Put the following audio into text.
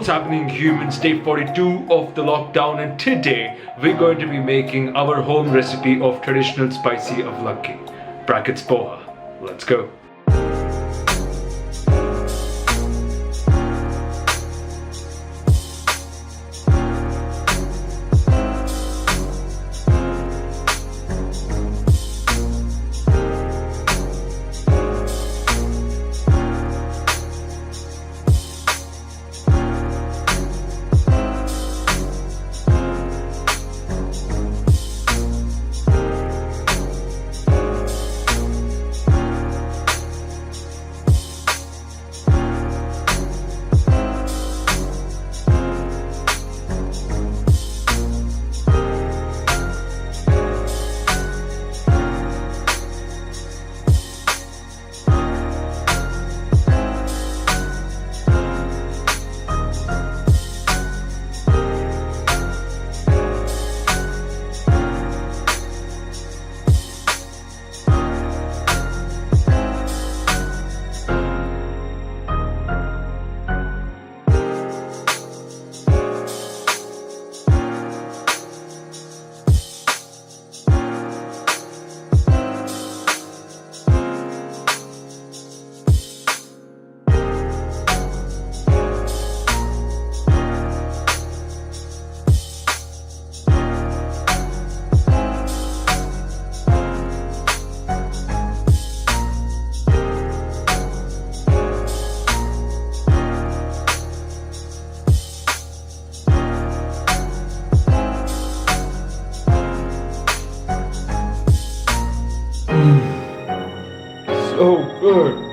what's happening, humans? Day 42 of the lockdown, and today we're going to be making our home recipe of traditional spicy Avalakki brackets Poha. Let's go. So good.